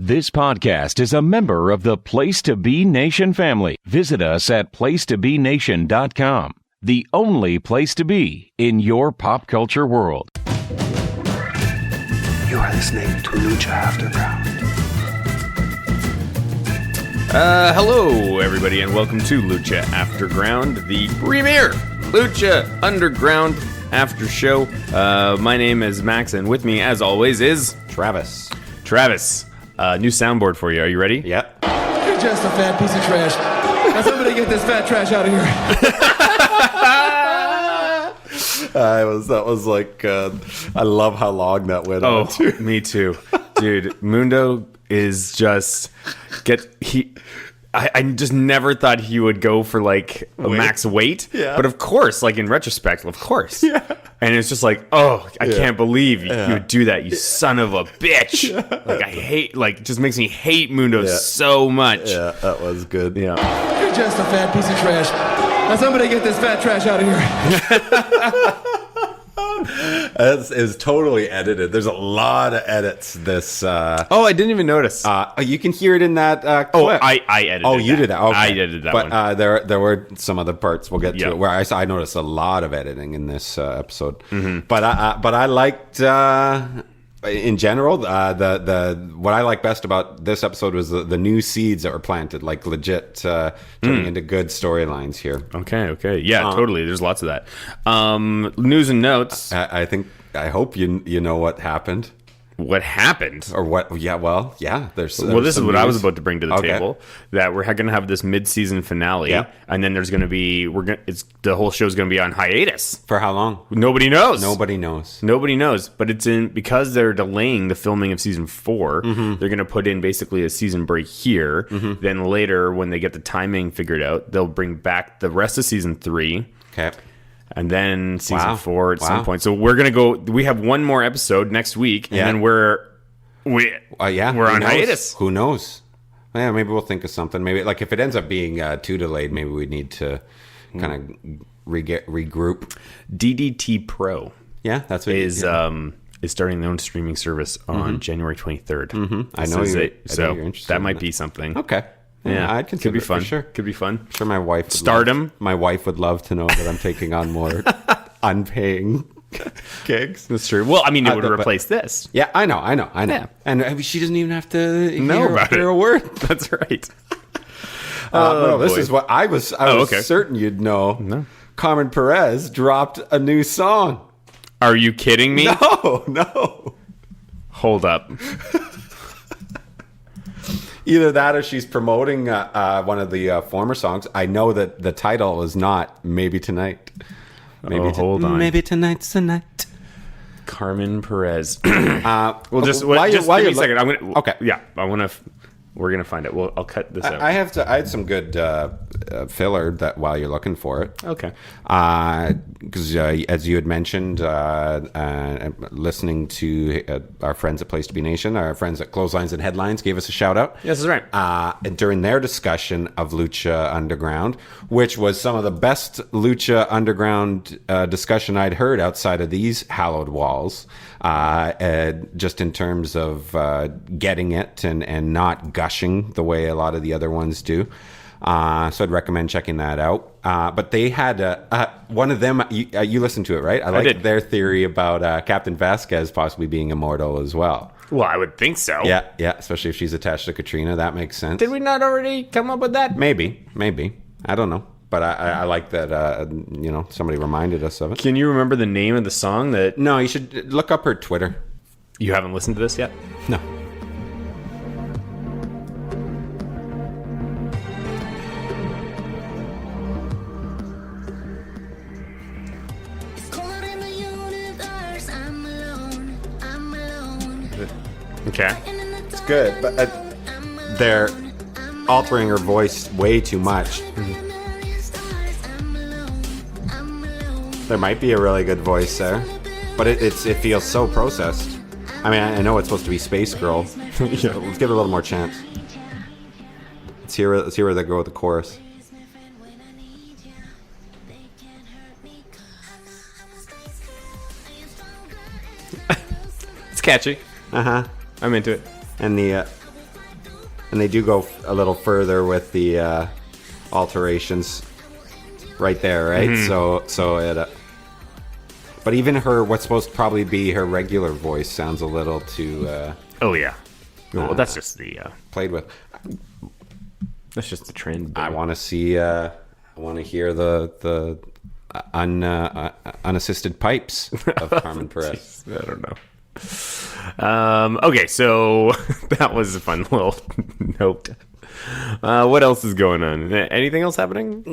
This podcast is a member of the Place to Be Nation family. Visit us at placetobenation.com, the only place to be in your pop culture world. You are listening to Lucha Afterground. Hello, everybody, and welcome to Lucha Afterground, the premier Lucha Underground after show. My name is Max, and with me, as always, is Travis. New soundboard for you. Are you ready? Yep. You're just a fat piece of trash. Now somebody get this fat trash out of here. That was like, I love how long that went on. Oh, me too. Dude, Mundo is just, I just never thought he would go for like a max weight. Yeah. But of course, like in retrospect, of course. Yeah. And it's just like, oh, I can't believe you would do that, you son of a bitch. Yeah. Like, I hate, like, it just makes me hate Mundo so much. Yeah, that was good. Yeah. You're just a fat piece of trash. Now somebody get this fat trash out of here. It's totally edited. There's a lot of edits. This. Oh, I didn't even notice. You can hear it in that clip. Oh, I edited Oh, you that. did that. Okay. I edited that but, one. there were some other parts we'll get to Yep. it where I noticed a lot of editing in this episode. Mm-hmm. But I liked in general the what I like best about this episode was the new seeds that were planted, like legit turning into good storylines here. Okay. Yeah, totally. There's lots of that. News and notes. I hope you know what happened. What happened? Or what? Yeah, well, yeah. This is what I was about to bring to the Okay. table. That we're going to have this mid-season finale, Yeah. and then there's going to be the whole show's going to be on hiatus. For how long? Nobody knows. Nobody knows. Nobody knows. But it's because they're delaying the filming of season 4. Mm-hmm. They're going to put in basically a season break here. Mm-hmm. Then later, when they get the timing figured out, they'll bring back the rest of season 3. Okay. And then season Wow. 4 at Wow. some point. So we're gonna go. We have one more episode next week, and Yeah. then we're Who on knows? hiatus. Who knows? Yeah, maybe we'll think of something. Maybe like if it ends up being too delayed, maybe we need to kind of regroup. DDT Pro Yeah, that's what is starting their own streaming service on January 23rd. Mm-hmm. I know you're interested that in might that. be something. Okay. Yeah, I'd consider could be it fun. for sure. Could be fun. I'm sure my wife would Stardom. my wife would love to know that I'm taking on more unpaying gigs. That's true. Well, I mean, it would but- replace this. Yeah, I know. Yeah. And she doesn't even have to Know about hear it. a word. That's right. No, this boy. is what I was okay. certain you'd know. No. Carmen Perez dropped a new song. Are you kidding me? No. Hold up. Either that or she's promoting one of the former songs. I know that the title is not Maybe Tonight. Hold on. Maybe tonight's the night. Carmen Perez. Well, Just give me a second. I'm gonna. Okay. Yeah, we're gonna find it. I'll cut this out. I had some good filler that while you're looking for it. Okay. Because as you had mentioned, listening to our friends at Place to Be Nation, our friends at Clotheslines and Headlines gave us a shout out. Yes, that's right. And during their discussion of Lucha Underground, which was some of the best Lucha Underground discussion I'd heard outside of these hallowed walls, just in terms of getting it and not gushing the way a lot of the other ones do. So I'd recommend checking that out. But they had one of them. You listened to it, right? I liked did. their theory about Captain Vasquez possibly being immortal as well. Well, I would think so. Yeah, especially if she's attached to Katrina. That makes sense. Did we not already come up with that? Maybe. I don't know. But I like that, somebody reminded us of it. Can you remember the name of the song that... No, you should look up her Twitter. You haven't listened to this yet? No. Okay. It's good, but they're altering her voice way too much. There might be a really good voice there, but it feels so processed. I mean, I know it's supposed to be Space Girl. Let's give it a little more chance. Let's hear where they go with the chorus. It's catchy. Uh-huh. I'm into it. And the And they do go a little further with the alterations right there, right? Mm-hmm. So it. But even what's supposed to probably be her regular voice sounds a little too Oh yeah. Well, that's just the played with. that's just the trend. I want to see. I want to hear the unassisted pipes of Carmen Perez. I don't know. Okay, so that was a fun little note. What else is going on? Anything else happening?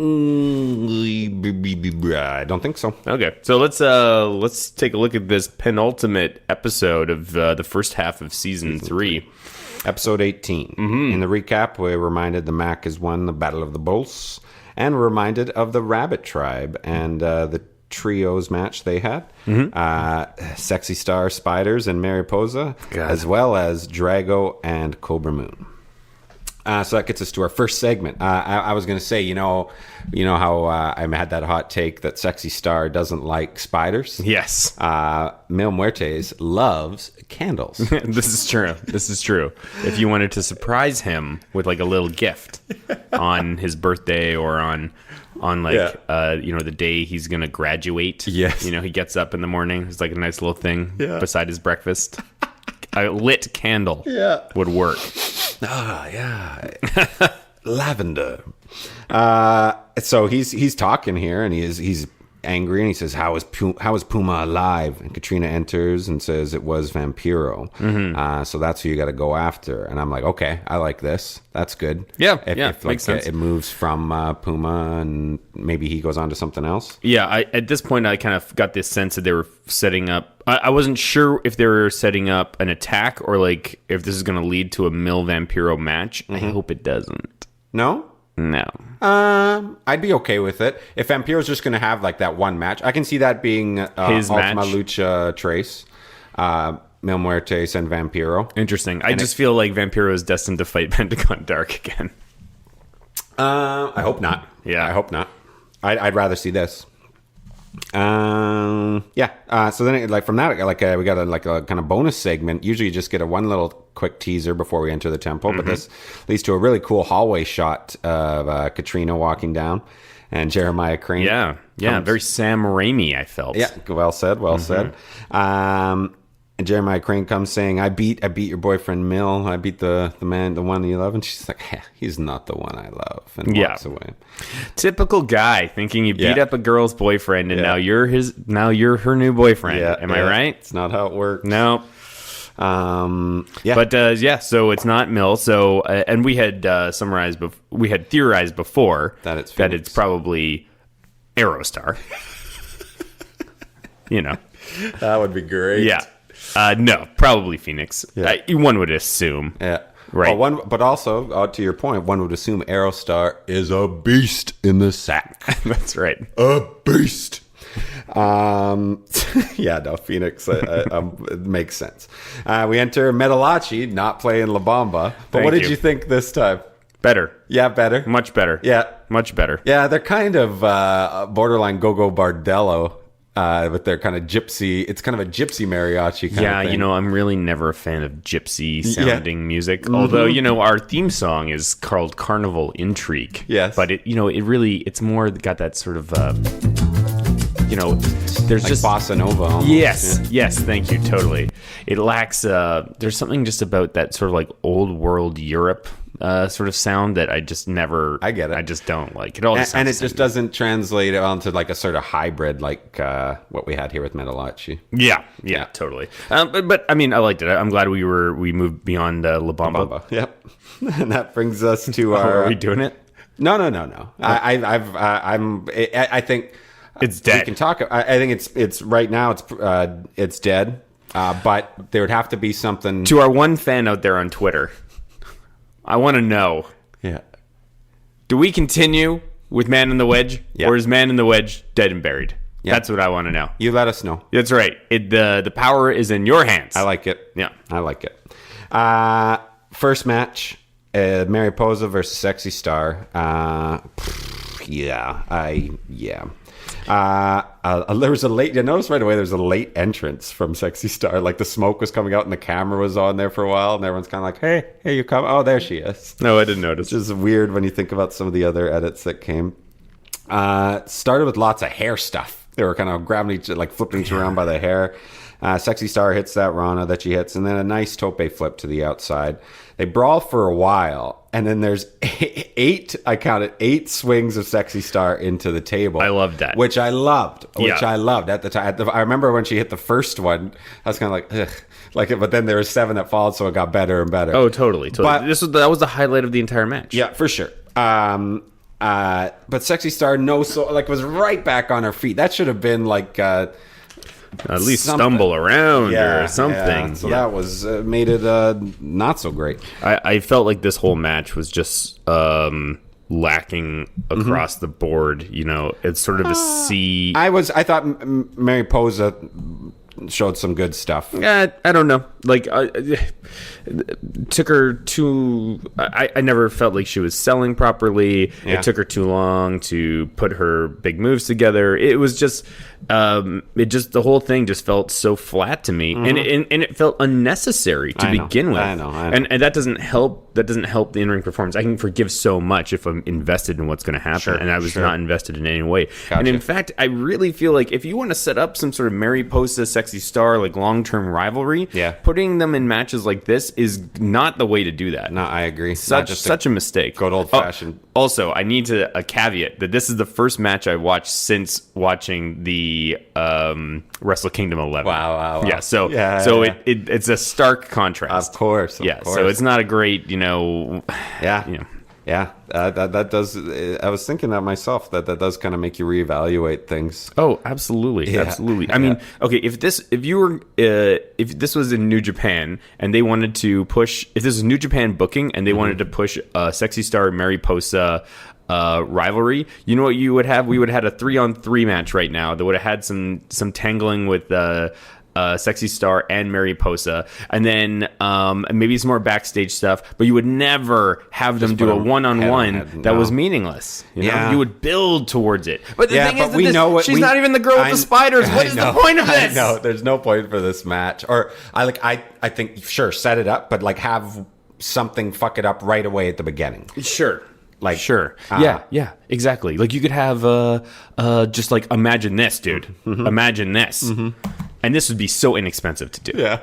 I don't think so. Okay, so let's take a look at this penultimate episode of the first half of season 3. Episode 18. In the recap, we're reminded the Mac has won the Battle of the Bulls, and we're reminded of the Rabbit Tribe and the trios match they had. Sexy Star, Spiders, and Mariposa, as well as Drago and Cobra Moon. So that gets us to our first segment. I was going to say, you know how I had that hot take that Sexy Star doesn't like spiders? Yes. Mil Muertes loves candles. This is true. This is true. If you wanted to surprise him with like a little gift on his birthday or on the day he's going to graduate. Yes. He gets up in the morning. It's like a nice little thing beside his breakfast. A lit candle would work. Yeah. Lavender. So he's talking here, and he's angry, and he says, how is Puma alive? And Katrina enters and says it was Vampiro. So that's who you got to go after. And I'm like, okay, I like this. That's good. Yeah, if makes sense. It moves from Puma, and maybe he goes on to something else. Yeah, at this point, I kind of got this sense that they were setting up. I wasn't sure if they were setting up an attack or like if this is going to lead to a Mil Vampiro match. I hope it doesn't. No? No. I'd be okay with it. If Vampiro's just going to have like that one match, I can see that being His Ultima match? Lucha Trace, Mil Muertes, and Vampiro. Interesting. I just feel like Vampiro is destined to fight Pentagon Dark again. I hope not. Yeah. I hope not. I'd rather see this. So then, from that, we got a kind of bonus segment. Usually, you just get one little quick teaser before we enter the temple, but this leads to a really cool hallway shot of Katrina walking down and Jeremiah Crane. Yeah, very Sam Raimi. I felt. Yeah, well said. And Jeremiah Crane comes saying, I beat your boyfriend Mil. I beat the man, the one you love. And she's like, he's not the one I love. And walks away. Typical guy thinking you beat up a girl's boyfriend and now you're her new boyfriend. Am I right? It's not how it works. No. But so it's not Mil. So and we had theorized before that it's probably Aerostar. That would be great. Yeah. No, probably Phoenix. Yeah. One would assume. Yeah. Right. But also, to your point, one would assume Aerostar is a beast in the sack. That's right. A beast. Phoenix. It makes sense. We enter Metalachi, not playing La Bamba. But what did you think this time? Better. Yeah, better. Much better. Yeah. Much better. Yeah, they're kind of borderline Go-Go Bardello. With their kind of gypsy, it's kind of a gypsy mariachi kind of thing. I'm really never a fan of gypsy sounding music. Although, our theme song is called Carnival Intrigue. Yes. But it's more got that sort of, there's like just bossa nova almost. Yes, thank you, totally. It lacks, there's something just about that sort of like old world Europe sort of sound that I just never. I get it. I just don't like it. All and it just doesn't translate onto like a sort of hybrid like what we had here with Metalachi. Yeah, totally. But I mean, I liked it. I'm glad we moved beyond La Bamba. Yep. And that brings us to our. Are we doing it? No. I think it's dead. We can talk. I think it's right now. It's dead. But there would have to be something. To our one fan out there on Twitter, I want to know. Yeah. Do we continue with Man in the Wedge, or is Man in the Wedge dead and buried? Yeah. That's what I want to know. You let us know. That's right. The power is in your hands. I like it. Yeah, I like it. First match, Mariposa versus Sexy Star. There was a late. You notice right away. There's a late entrance from Sexy Star. Like the smoke was coming out and the camera was on there for a while, and everyone's kind of like, "Hey, you come? Oh, there she is." No, I didn't notice. Which is weird when you think about some of the other edits that came. Started with lots of hair stuff. They were kind of grabbing each, like flipping each around by the hair. Sexy Star hits that Rana that she hits, and then a nice tope flip to the outside. They brawl for a while, and then there's I counted 8 swings of Sexy Star into the table. I loved that. Which I loved. Yeah. I loved at the time. I remember when she hit the first one, I was kind of like, ugh. But then there was 7 that followed, so it got better and better. Oh, totally. But, that was the highlight of the entire match. Yeah, for sure. But Sexy Star was right back on her feet. That should have been like at least something. Stumble around or something. Yeah. So that was made it not so great. I felt like this whole match was just lacking across the board. You know, it's sort of a C. I thought Mariposa showed some good stuff. Yeah, I don't know. Like, took her too. I never felt like she was selling properly. Yeah. It took her too long to put her big moves together. It was just, the whole thing just felt so flat to me, and it felt unnecessary to begin with. I know. And that doesn't help. That doesn't help the in-ring performance. I can forgive so much if I'm invested in what's going to happen, and I was not invested in any way. Gotcha. And in fact, I really feel like if you want to set up some sort of Mariposa Sexy Star like long-term rivalry, putting them in matches like this is not the way to do that. No, I agree. Such a mistake. Good old-fashioned. Also, I need a caveat that this is the first match I watched since watching the Wrestle Kingdom 11. Wow. Yeah, so it's a stark contrast. Of course. So it's not a great, Yeah, that does. I was thinking that myself. That does kind of make you reevaluate things. Oh, absolutely, absolutely. I mean, okay, if this was in New Japan and they wanted to push, if this was New Japan booking and they wanted to push a Sexy Star Mariposa rivalry, you know what you would have? We would have had a 3-on-3 match right now that would have had some tangling with Sexy Star and Mariposa, and then maybe some more backstage stuff, but you would never have them do a one-on-one that was meaningless. You would build towards it. But the thing is that she's not even the girl with the spiders. What is the point of this? No, there's no point for this match. Or I think, sure, set it up, but like have something fuck it up right away at the beginning. Sure. Like, sure. Yeah, exactly. Like you could have just like imagine this, dude. Imagine this. And this would be so inexpensive to do. Yeah.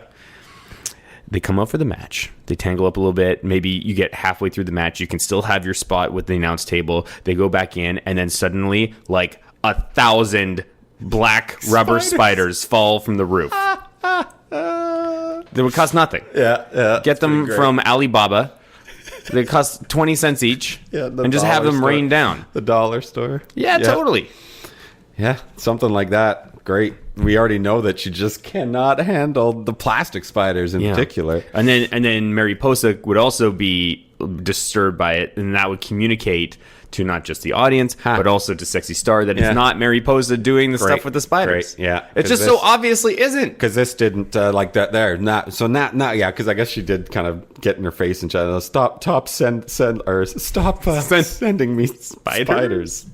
They come up for the match. They tangle up a little bit. Maybe you get halfway through the match. You can still have your spot with the announce table. They go back in, and then suddenly, like 1,000 black rubber spiders fall from the roof. They would cost nothing. Yeah. Get them from Alibaba. They cost 20 cents each. And just have them rain down. The dollar store. Yeah, totally. Yeah, something like that. Great. We already know that she just cannot handle the plastic spiders in particular. And then Mariposa would also be disturbed by it, and that would communicate to not just the audience, but also to Sexy Star that it's not Mariposa doing the stuff with the spiders. Great. Yeah. It just so obviously isn't. Because this didn't like that there. Because I guess she did kind of get in her face and try to stop sending me spiders.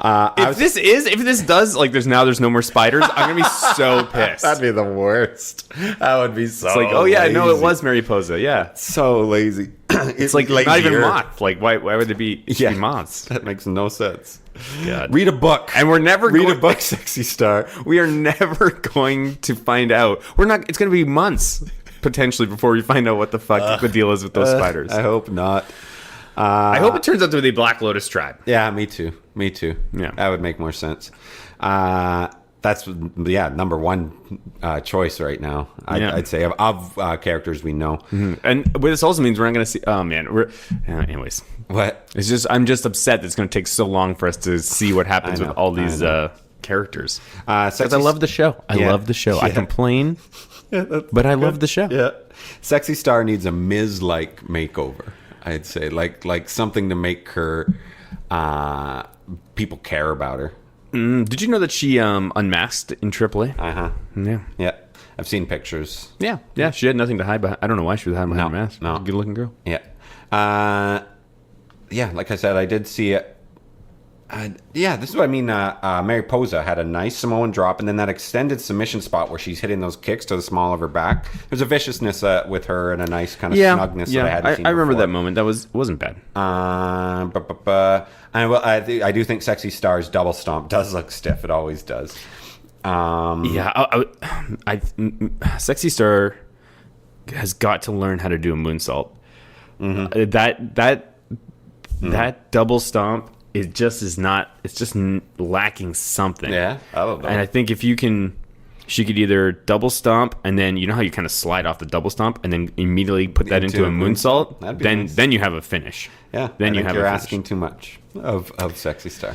If this does, like there's no more spiders, I'm going to be so pissed. That'd be the worst. That would be so It's like, oh yeah, no, it was Mariposa. Yeah. So lazy. It's like not even moth. Like why would there be moths? That makes no sense. God. Read a book. And we're never read a book, Sexy Star. We are never going to find out. It's going to be months potentially before we find out what the fuck the deal is with those spiders. I hope not. I hope it turns out to be the Black Lotus tribe. Yeah, me too. Yeah, that would make more sense. That's number one choice right now. I'd say of characters we know. And what this also means we're not going to see. Oh man, anyways. What? It's just I'm just upset that it's going to take so long for us to see what happens with all these characters. Because I love the show. I love the show. I complain, but I love the show. Yeah, Sexy Star needs a Miz-like makeover. I'd say like something to make her people care about her. Did you know that she unmasked in AAA? Yeah. I've seen pictures. Yeah. She had nothing to hide behind. I don't know why she was hiding behind her mask. No. Good looking girl. Yeah. Like I said, I did see Yeah, this is what I mean. Mariposa had a nice Samoan drop, and then that extended submission spot where she's hitting those kicks to the small of her back. There's a viciousness with her and a nice kind of snugness that I hadn't seen I remember before. that moment. Wasn't bad. I do think Sexy Star's double stomp does look stiff. It always does. Sexy Star has got to learn how to do a moonsault. Mm-hmm. That double stomp is not. It's just lacking something. Yeah, I don't know. And I think if you can, she could either double stomp and then you know how you kind of slide off the double stomp and then immediately put that into a moonsault. Then you have a finish. Yeah, then you're asking too much of Sexy Star.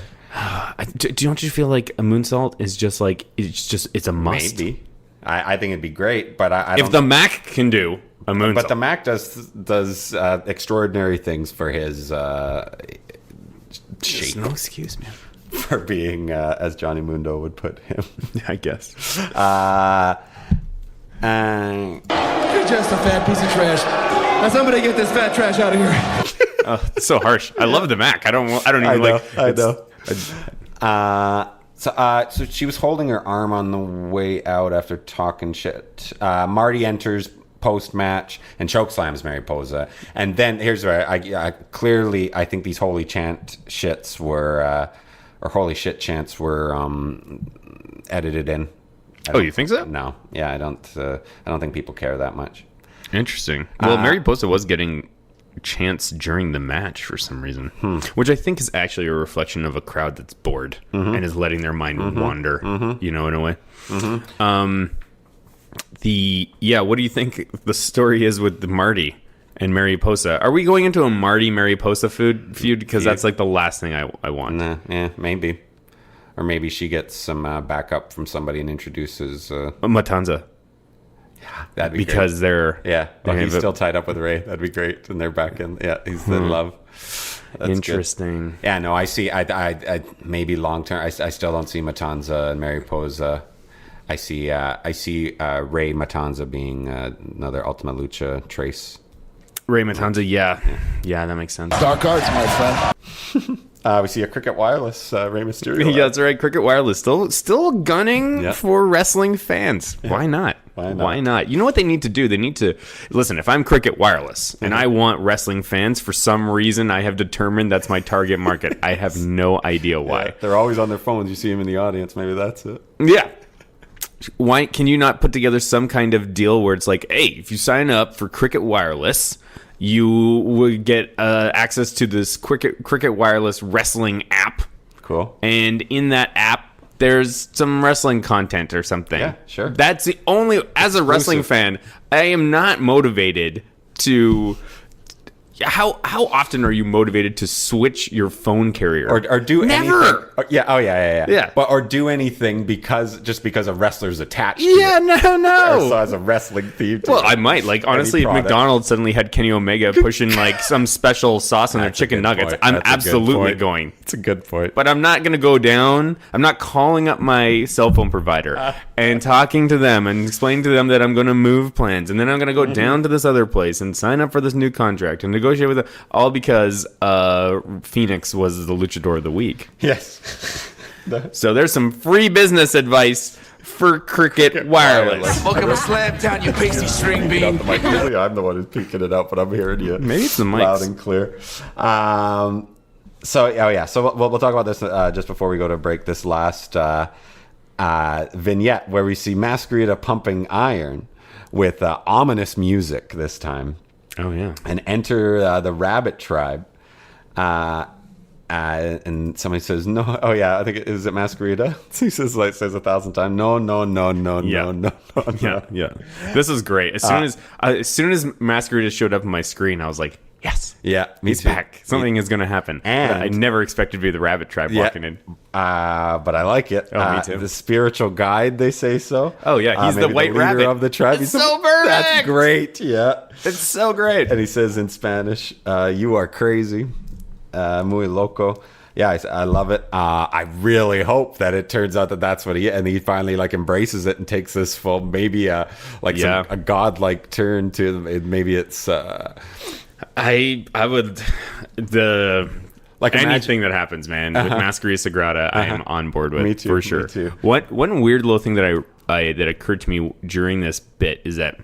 Don't you feel like a moonsault is just like it's a must? Maybe. I think it'd be great, but I don't. If the Mac can do a moonsault, but the Mac does extraordinary things for his shape. No excuse, man. For being, as Johnny Mundo would put him. I guess. You're just a fat piece of trash. Now somebody get this fat trash out of here. Oh, it's so harsh. I love the Mac. I don't even like. I know. So she was holding her arm on the way out after talking shit. Marty enters post-match and chokeslams Mariposa. And then here's where I clearly I think these holy chant shits were or holy shit chants were edited in. You think so? No. Yeah, I don't think people care that much. Interesting. Well, Mariposa was getting chants during the match for some reason, which I think is actually a reflection of a crowd that's bored and is letting their mind wander, you know, in a way. What do you think the story is with the Marty and Mariposa? Are we going into a Marty Mariposa feud? Because that's like the last thing I want. Nah, yeah, maybe. Or maybe she gets some backup from somebody and introduces Matanza. That'd be because great. they're he's still tied up with Ray. That'd be great, and they're back in. Yeah, he's in love. That's interesting. Good. Yeah, no, I see. I maybe long term. I still don't see Matanza and Mariposa. I see Ray Matanza being another Ultima Lucha trace. Ray Matanza, yeah, that makes sense. Dark arts, my friend. We see a Cricket Wireless Rey Mysterio. Yeah, that's right. Cricket Wireless still gunning for wrestling fans. Yeah. Why not? Why not? You know what they need to do? They need to listen. If I'm Cricket Wireless and I want wrestling fans, for some reason I have determined that's my target market. I have no idea why. Yeah, they're always on their phones. You see them in the audience. Maybe that's it. Yeah. Why can you not put together some kind of deal where it's like, hey, if you sign up for Cricket Wireless, you would get access to this Cricket Wireless wrestling app. Cool. And in that app, there's some wrestling content or something. Yeah, sure. That's the only... As a wrestling fan, I am not motivated to... How often are you motivated to switch your phone carrier? Or do Never. anything? Yeah. But or do anything because a wrestler's attached to Yeah, it. no. Or so as a wrestling theme. Well, I might. Like, honestly, if McDonald's suddenly had Kenny Omega pushing, like, some special sauce on their chicken nuggets, point. I'm That's a good absolutely point. going. It's a good point. But I'm not going to go down. I'm not calling up my cell phone provider and talking to them and explaining to them that I'm going to move plans. And then I'm going to go down to this other place and sign up for this new contract and negotiate with them. All because Phoenix was the luchador of the week. Yes. So there's some free business advice for Cricket Wireless. Welcome to Slam Town, you pasty string bean. Usually I'm the one who's picking it up, but I'm hearing you. Maybe it's the mics. Loud and clear. So we'll talk about this just before we go to break. This last vignette where we see Masquerita pumping iron with ominous music this time. Oh, yeah. And enter the Rabbit Tribe. And somebody says, no. Oh, yeah. I think is it Masquerita? He says 1,000 times. No. Yeah. This is great. As soon as Masquerita showed up on my screen, I was like, yes. Yeah. He's back. Something is going to happen. And I never expected to be the Rabbit Tribe walking in. But I like it. Oh, me too. The spiritual guide, they say so. Oh, yeah. He's the white leader rabbit of the tribe. It's so perfect. That's great. Yeah. It's so great. And he says in Spanish, you are crazy. Muy loco. Yeah, I love it. I really hope that it turns out that that's what he finally like embraces it and takes this full, maybe a godlike turn to maybe it's. I would Like anything that happens, man, with Masquerade Sagrada, I am on board with. Me too, for sure. me too. One weird little thing that that occurred to me during this bit is that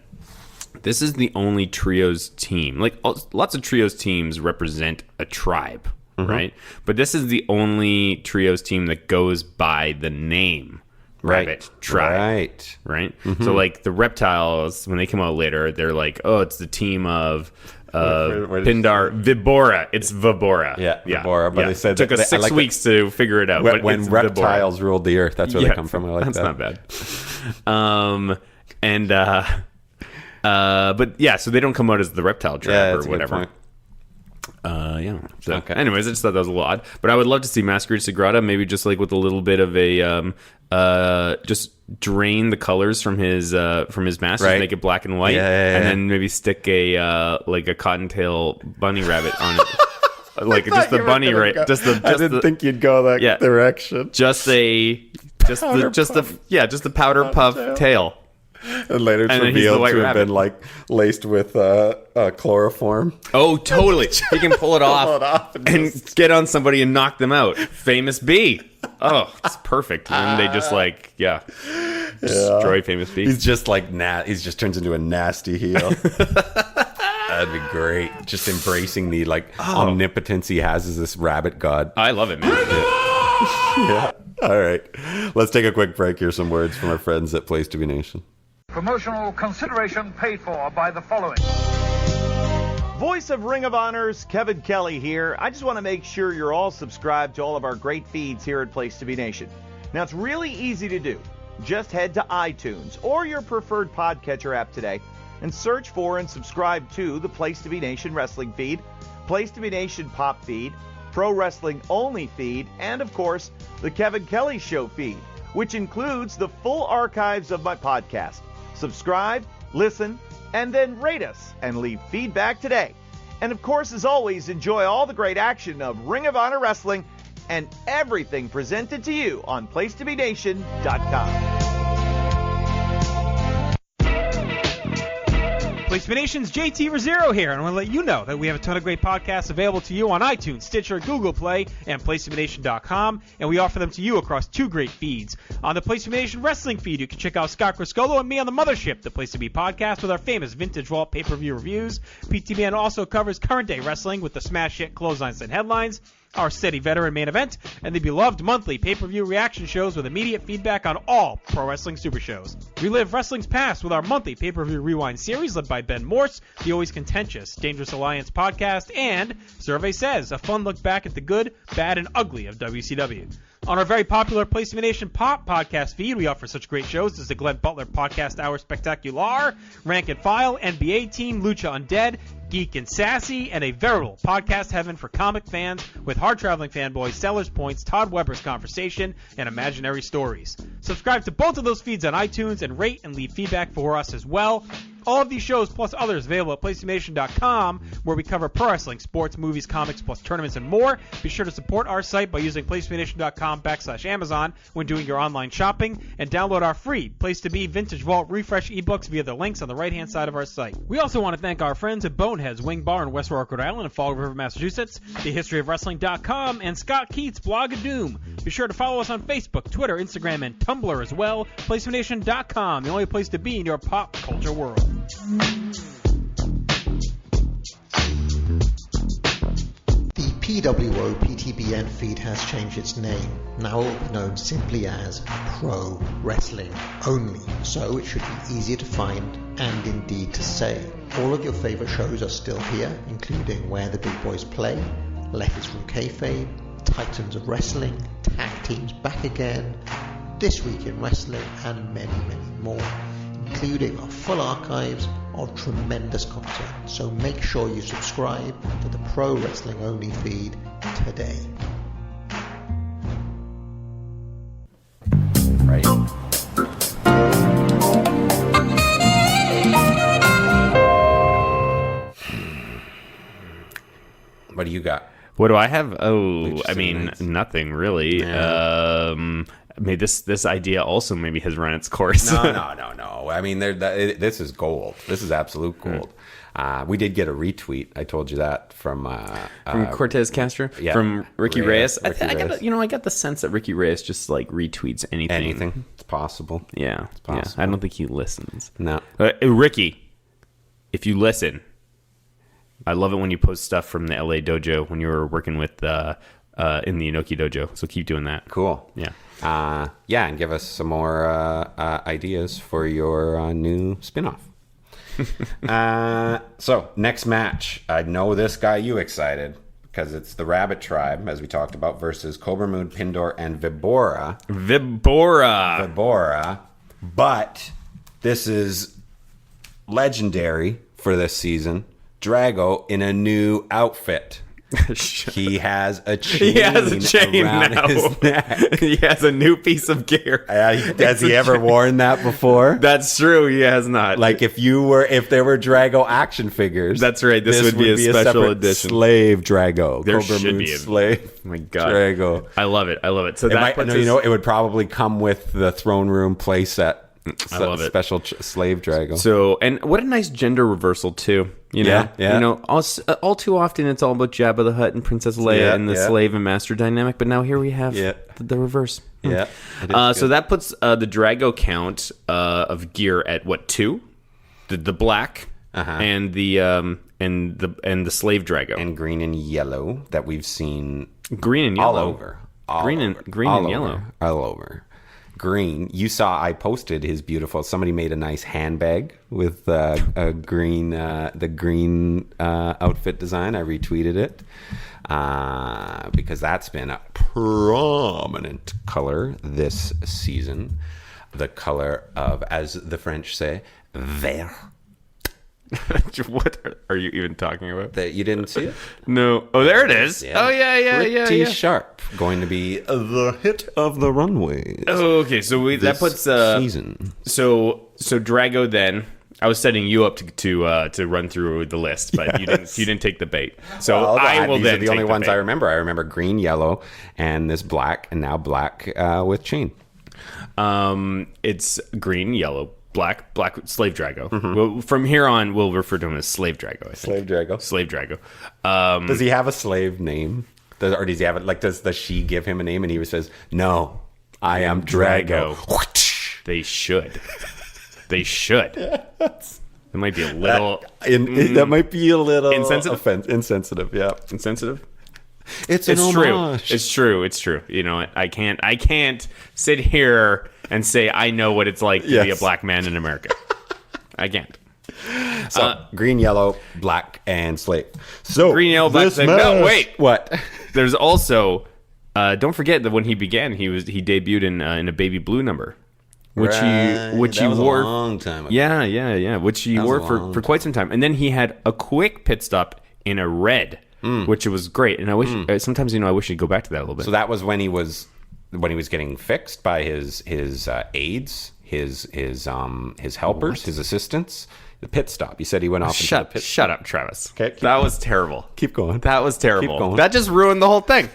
this is the only trios team. Like lots of trios teams represent a tribe, right? But this is the only trios team that goes by the name Rabbit Tribe, right? So like the Reptiles, when they come out later, they're like, oh, it's the team of Pindar Vibora. It's Vibora. Yeah, Vibora. But they said took us 6 weeks to figure it out. When reptiles ruled the earth, that's where they come from. I like that's that. not bad. But yeah, so they don't come out as the Reptile Tribe or whatever. So, anyways, I just thought that was a little odd. But I would love to see Masquerade Sagrada, maybe just like with a little bit of a just drain the colors from his mask, just make it black and white, and then maybe stick a like a cottontail bunny rabbit on it. Like just the bunny, right? I didn't think you'd go that direction. Just the powder puff tail. And later it's revealed to have been like laced with chloroform. Oh, totally. He can pull it off and get on somebody and knock them out. Famous Bee. Oh, it's perfect. And then they just destroy Famous Bee. He's just like he just turns into a nasty heel. That'd be great. Just embracing the omnipotence he has as this rabbit god. I love it, man. Yeah. All right. Let's take a quick break. Here's some words from our friends at Place to Be Nation. Promotional consideration paid for by the following. Voice of Ring of Honor's Kevin Kelly here. I just want to make sure you're all subscribed to all of our great feeds here at Place to Be Nation. Now, it's really easy to do. Just head to iTunes or your preferred podcatcher app today and search for and subscribe to the Place to Be Nation wrestling feed, Place to Be Nation pop feed, Pro Wrestling Only feed, and of course, the Kevin Kelly Show feed, which includes the full archives of my podcast. Subscribe, listen, and then rate us and leave feedback today. And of course, as always, enjoy all the great action of Ring of Honor Wrestling and everything presented to you on PlaceToBeNation.com. Place to Be Nation's JT Rosero here, and I want to let you know that we have a ton of great podcasts available to you on iTunes, Stitcher, Google Play, and PlaceToBeNation.com, and we offer them to you across two great feeds. On the Place to Be Nation wrestling feed, you can check out Scott Criscolo and me on the Mothership, the Place to Be podcast with our famous Vintage Vault pay-per-view reviews. PTBN also covers current day wrestling with the smash hit clotheslines and headlines, our steady veteran main event, and the beloved monthly pay-per-view reaction shows with immediate feedback on all pro wrestling super shows. Relive wrestling's past with our monthly pay-per-view rewind series led by Ben Morse, the always contentious Dangerous Alliance podcast, and Survey Says, a fun look back at the good, bad, and ugly of WCW. On our very popular Place to Be Nation Pop podcast feed, we offer such great shows as the Glenn Butler Podcast Hour Spectacular, Rank and File, NBA Team, Lucha Undead, Geek and Sassy, and a veritable podcast heaven for comic fans with hard-traveling fanboys, Sellers Points, Todd Weber's Conversation, and Imaginary Stories. Subscribe to both of those feeds on iTunes and rate and leave feedback for us as well. All of these shows plus others available at PlaceToBeNation.com, where we cover pro wrestling, sports, movies, comics, plus tournaments and more. Be sure to support our site by using PlaceToBeNation.com/Amazon when doing your online shopping, and download our free Place to Be Vintage Vault Refresh ebooks via the links on the right-hand side of our site. We also want to thank our friends at Bonehead's Wing Bar in West Warwick, Rhode Island, and Fall River, Massachusetts, TheHistoryOfWrestling.com, and Scott Keats' Blog of Doom. Be sure to follow us on Facebook, Twitter, Instagram, and Tumblr as well. PlaceToBeNation.com, the only place to be in your pop culture world. The PWO PTBN feed has changed its name. Now it will be known simply as Pro Wrestling Only, so it should be easier to find and indeed to say. All of your favourite shows are still here, including Where the Big Boys Play, Letters from Kayfabe, Titans of Wrestling, Tag Teams Back Again, This Week in Wrestling, and many, many more, including our full archives of tremendous content. So make sure you subscribe to the Pro Wrestling Only feed today. Right. What do you got? What do I have? Oh, Lucha I mean, Nights. nothing really. Yeah. I mean, this idea also maybe has run its course. No. I mean, this is gold. This is absolute gold. We did get a retweet. I told you that from Cortez Castro, from Ricky Reyes. I got the sense that Ricky Reyes just like retweets anything. Anything, it's possible. Yeah, it's possible. Yeah. I don't think he listens. No, Ricky, if you listen, I love it when you post stuff from the LA dojo when you were working with in the Inoki dojo. So keep doing that. Cool. Yeah. And give us some more ideas for your new spin-off. So next match, I know this got you excited because it's the Rabbit Tribe, as we talked about, versus Cobra Moon, Pindor, and Vibora. But this is legendary for this season. Drago in a new outfit. He has a chain. He has a chain around now. his neck. He has a new piece of gear. Has he ever worn that before? That's true. He has not. Like if there were Drago action figures. That's right. This would be a special edition. Slave Drago. There Cobra should Moon be a slave. Oh my God. Drago. I love it. So it would probably come with the throne room playset. I love it. Special slave Drago. So, and what a nice gender reversal too. Yeah. You know, all too often it's all about Jabba the Hutt and Princess Leia and the slave and master dynamic. But now here we have the reverse. Yeah. So that puts the Drago count of gear at what, 2? The black and the slave Drago and green and yellow that we've seen green and yellow all over. Green and yellow all over. Green. You saw I posted his beautiful. Somebody made a nice handbag with a green, the green outfit design. I retweeted it because that's been a prominent color this season. The color of, as the French say, vert. What are you even talking about? That you didn't see it? No. Oh, there it is. Yeah. Oh, yeah. Pretty sharp. Going to be the hit of the runways. Oh, okay. So that puts season. So Drago. Then I was setting you up to run through the list, but you didn't take the bait. So I will. These are the only ones I remember. I remember green, yellow, and this black, and now black with chain. It's green, yellow, black slave Drago. Well, from here on, we'll refer to him as slave Drago. I think. Slave Drago. Does he have a slave name? Or does he have it? Like, does she give him a name and he says, "No, I am Drago." They should. It might be a little. That might be a little insensitive. Insensitive. Yeah, insensitive. It's true. It's true. You know, I can't sit here and say I know what it's like to be a black man in America. I can't. So green, yellow, black, and slave. So green, yellow, black. No, wait. What? There's also don't forget that when he began, he debuted in a baby blue number, which he wore a long time ago. Yeah. Which he wore for quite some time, and then he had a quick pit stop in a red, which was great. And I wish sometimes I wish he'd go back to that a little bit. So that was when he was getting fixed by his aides, his helpers, his assistants. The pit stop. You said he went off. Shut up, Travis. Okay, that was terrible. Keep going. That was terrible. Keep going. That just ruined the whole thing.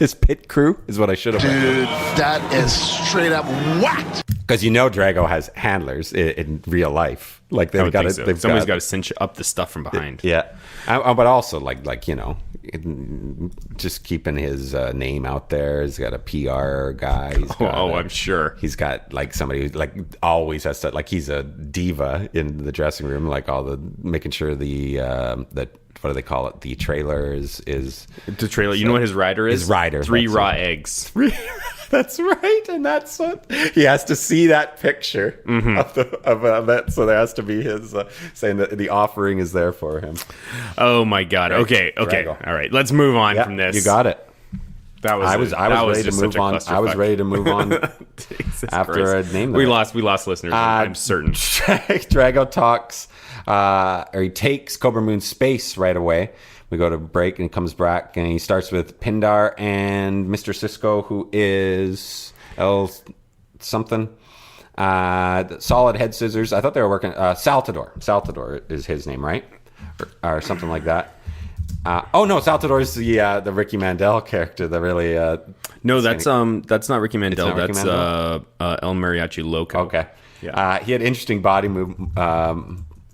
His pit crew is what I should have. Dude, that is straight up whacked. Because Drago has handlers in real life. Like they've got to. Somebody's got to cinch up the stuff from behind. Yeah, but also like just keeping his name out there. He's got a PR guy. I'm sure he's got like somebody who like always has to like he's a diva in the dressing room. Like all the making sure the what do they call it? The trailer is the trailer. You know what his rider is? His rider. 3 raw eggs. That's right, and that's what he has to see that picture of that. So there has to be his saying that the offering is there for him. Oh my God! Okay, Drago. All right. Let's move on from this. You got it. I was ready to move on. I was ready to move on after I named that. We lost listeners. I'm certain. Drago talks, or he takes Cobra Moon's space right away. We go to break and he comes back and he starts with Pindar and Mr. Cisco, who is L something. Solid head scissors. I thought they were working. Saltador. Saltador is his name, right? Or something like that. No, Saltador is the Ricky Mandel character. The really no, that's not Ricky Mandel. Not that's Ricky Mandel? El Mariachi Loco. Okay. Yeah. He had interesting body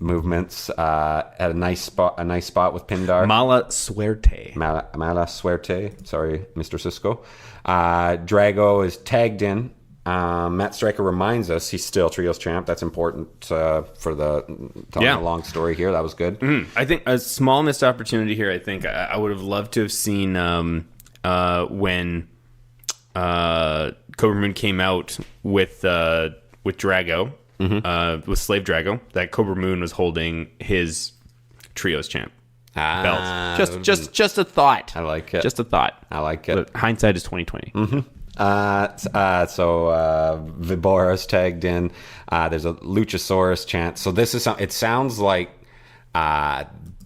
movements. At a nice spot with Pindar. Mala Suerte. Mala Suerte. Sorry, Mr. Cisco. Drago is tagged in. Matt Stryker reminds us he's still Trios champ. That's important for the telling a long story here. That was good. I think a small missed opportunity here. I think I would have loved to have seen when Cobra Moon came out with Drago, with Slave Drago, that Cobra Moon was holding his Trios champ belt. Just a thought. I like it. Just a thought. I like it. But hindsight is 2020. So Vibora's tagged in. There's a Luchasaurus chant. So this is it sounds like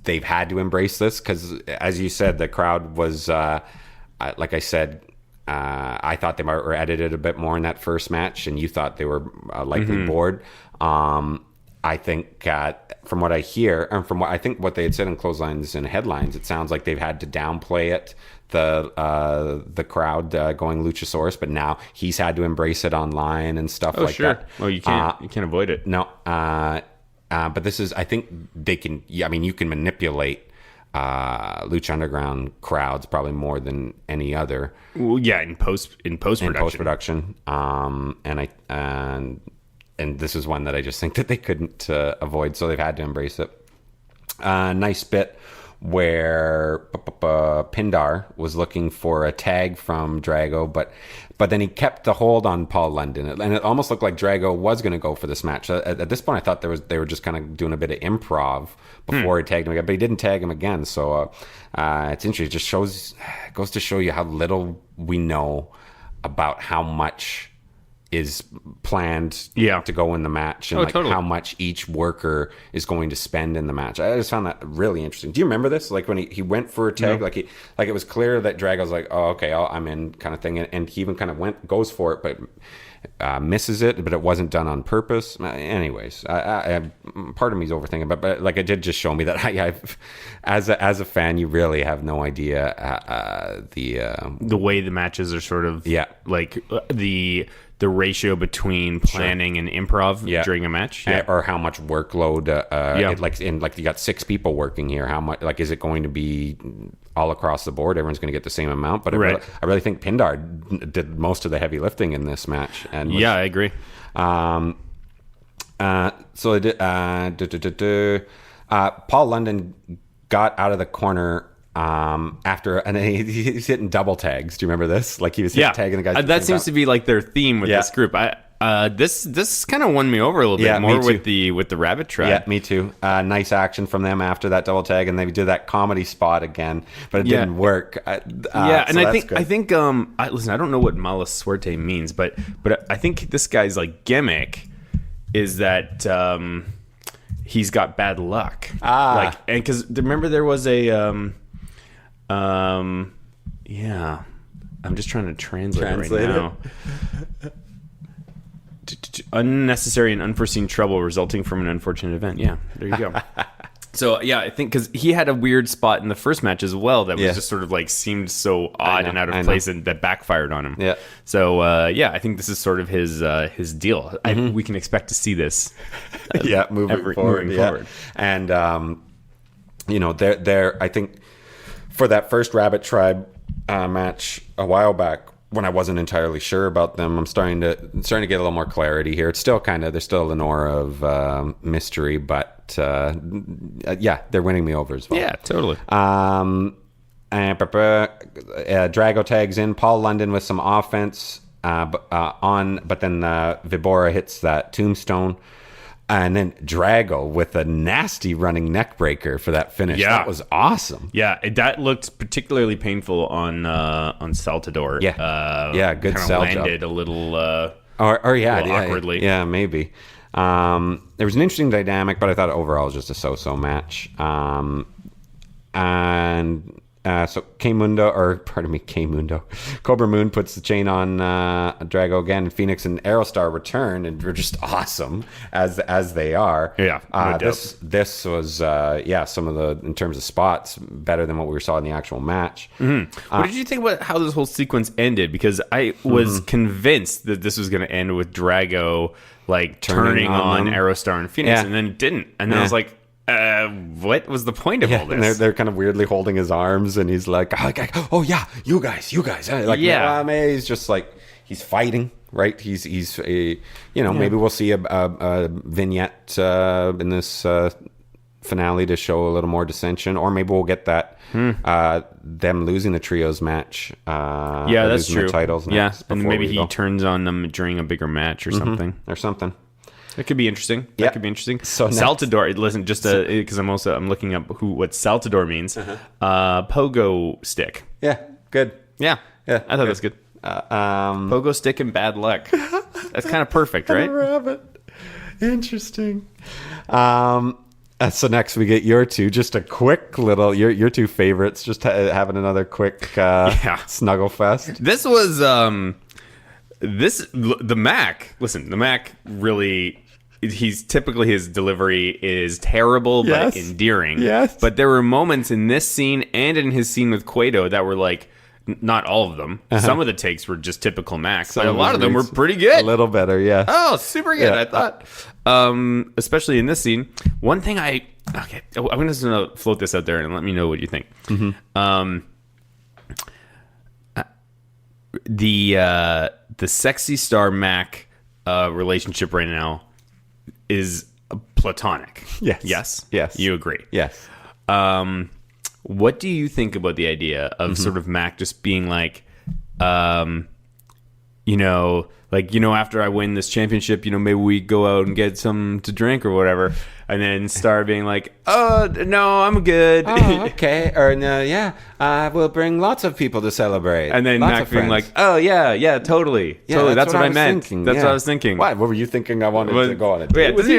they've had to embrace this because, as you said, the crowd was like I said. I thought they might were edited a bit more in that first match, and you thought they were likely bored. I think from what I hear, and from what I think what they had said in clotheslines and headlines, it sounds like they've had to downplay it. The crowd going Luchasaurus, but now he's had to embrace it online and stuff like that. Well, you can't avoid it. No, but this is, I think they can. I mean, you can manipulate Lucha Underground crowds probably more than any other. Well, yeah, in post production. And this is one that I just think that they couldn't avoid, so they've had to embrace it. Nice bit where Pindar was looking for a tag from Drago, but then he kept the hold on Paul London, and it almost looked like Drago was going to go for this match. At this point, I thought they were just kind of doing a bit of improv before he tagged him again, but he didn't tag him again. So it's interesting. It just goes to show you how little we know about how much is planned to go in the match, and totally. How much each worker is going to spend in the match. I just found that really interesting. Do you remember this? Like when he went for a tag, like it was clear that Drago's like, oh, okay, I'm in kind of thing, and he even kind of goes for it, but misses it, but it wasn't done on purpose. Anyways, I part of me is overthinking, but like it did just show me that I've as a fan, you really have no idea the way the matches are sort of like the ratio between planning and improv during a match, or how much workload. Like you got 6 people working here. How much? Like, is it going to be all across the board? Everyone's going to get the same amount. But I really think Pindar did most of the heavy lifting in this match. And I agree. So it did. Paul London got out of the corner. After, and he's hitting double tags. Do you remember this? Like he was tagging the guys. That seems to be like their theme with this group. This kind of won me over a little bit more with the Rabbit Tribe. Yeah, me too. Nice action from them after that double tag, and they did that comedy spot again, but it didn't work. And I think listen, I don't know what Mala Suerte means, but I think this guy's like gimmick is that he's got bad luck. Like, and because remember there was a I'm just trying to translate it right now. Unnecessary and unforeseen trouble resulting from an unfortunate event. Yeah, there you go. So I think because he had a weird spot in the first match as well that was just sort of like seemed so odd and out of place, and that backfired on him. Yeah. So I think this is sort of his deal. We can expect to see this. Moving forward. And they're I think. For that first Rabbit Tribe match a while back, when I wasn't entirely sure about them, I'm starting to get a little more clarity here. It's still there's still an aura of mystery, but they're winning me over as well. Yeah, totally. Drago tags in Paul London with some offense but then Vibora hits that tombstone. And then Drago with a nasty running neck breaker for that finish. Yeah. That was awesome. Yeah, that looked particularly painful on Saltador. Good sell landed job. A little awkwardly. Yeah, maybe. There was an interesting dynamic, but I thought overall it was just a so-so match. And So Cobra Moon puts the chain on Drago again. Phoenix and Aerostar return, and we're just awesome as they are. Yeah, no doubt. This was some of the, in terms of spots, better than what we saw in the actual match. What did you think about how this whole sequence ended? Because I was convinced that this was going to end with Drago like turning on Aerostar and Phoenix, and then it didn't. And then I was like, what was the point of all this? And they're kind of weirdly holding his arms, and he's like, oh yeah, you guys. Like, he's just like, he's fighting, right? He's maybe we'll see a vignette in this finale to show a little more dissension, or maybe we'll get that them losing the trios match. That's true. The titles next, and maybe he turns on them during a bigger match or something. It could be interesting. Yeah. That could be interesting. So Saltador, listen, just because I'm looking up what Saltador means. Pogo stick. Yeah, good. Yeah, I thought that was good. Pogo stick and bad luck. That's kind of perfect, right? I never have it. Interesting. So next we get your two. Just a quick little your two favorites. Just having another quick snuggle fest. This was the Mac. Listen, the Mac really. He's typically, his delivery is terrible but endearing. Yes. But there were moments in this scene and in his scene with Cueto that were like, not all of them. Some of the takes were just typical Mac, but a lot of them were pretty good. A little better, yeah. Oh, super good, I thought. Especially in this scene. One thing I'm just going to float this out there and let me know what you think. The Sexy Star Mac relationship right now is platonic. Yes. You agree? Yes. What do you think about the idea of sort of Mac just being like, after I win this championship, maybe we go out and get some to drink or whatever, and then Star being like, oh no, I'm good. Oh, okay. Or no, we'll bring lots of people to celebrate. And then Mac being like, oh yeah, totally. That's what I meant. That's what I was thinking. What were you thinking? I wanted to go on it. Yeah, it doesn't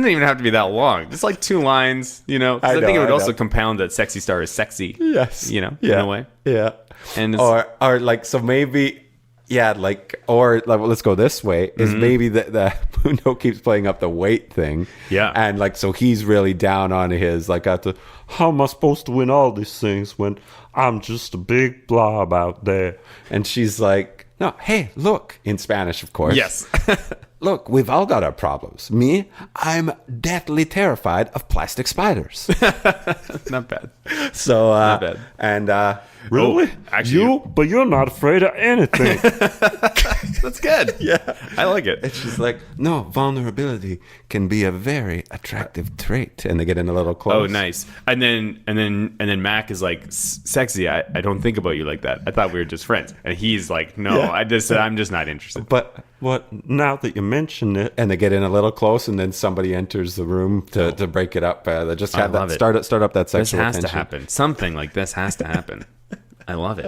even have to be that long. Just like 2 lines, I think it would also compound that Sexy Star is sexy. Yes. In a way. Yeah. And or like, so maybe. Yeah, let's go this way. Is maybe the Mundo keeps playing up the weight thing. Yeah. And so he's really down on his, how am I supposed to win all these things when I'm just a big blob out there? And she's like, no, hey, look, in Spanish, of course. Yes. Look, we've all got our problems. Me, I'm deathly terrified of plastic spiders. Not bad. So, not bad. And, really? Actually, but you're not afraid of anything. That's good. Yeah. I like it. And she's like, no, vulnerability can be a very attractive trait. And they get in a little close. Oh, nice. And then Mac is like, sexy, I don't think about you like that. I thought we were just friends. And he's like, no, I'm just not interested. But now that you mention it, and they get in a little close, and then somebody enters the room to break it up. They just have that start up that sexual tension. This has to happen. Something like this has to happen. I love it.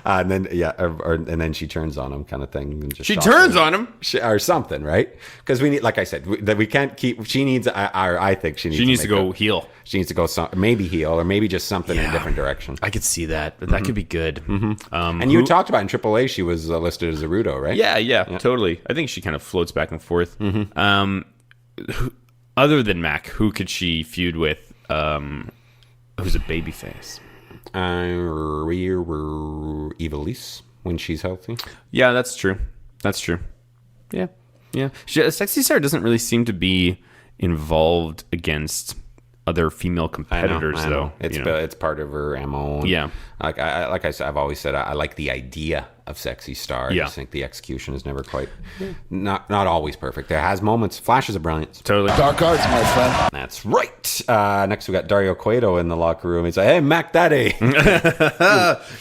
And then and then she turns on him, kind of thing. And just she turns on him, or something, right? Because we need, like I said, we can't keep. She needs. I think she needs to go heel. She needs to go maybe heel, or maybe just something in a different direction. I could see that. That could be good. And you talked about in AAA, she was listed as a Rudo, right? Yeah, totally. I think she kind of floats back and forth. Other than Mac, who could she feud with? Who's a babyface? Ivelisse, when she's healthy. Yeah, that's true. Yeah. Sexy Star doesn't really seem to be involved against other female competitors, I know. though. It's part of her MO. Yeah. Like I said, I've always said I like the idea of Sexy Star. I just think the execution is never quite, not always perfect. There has moments, flashes of brilliance. Totally. Dark arts, my friend. That's right. Next we got Dario Cueto in the locker room. He's like, hey, Mac Daddy.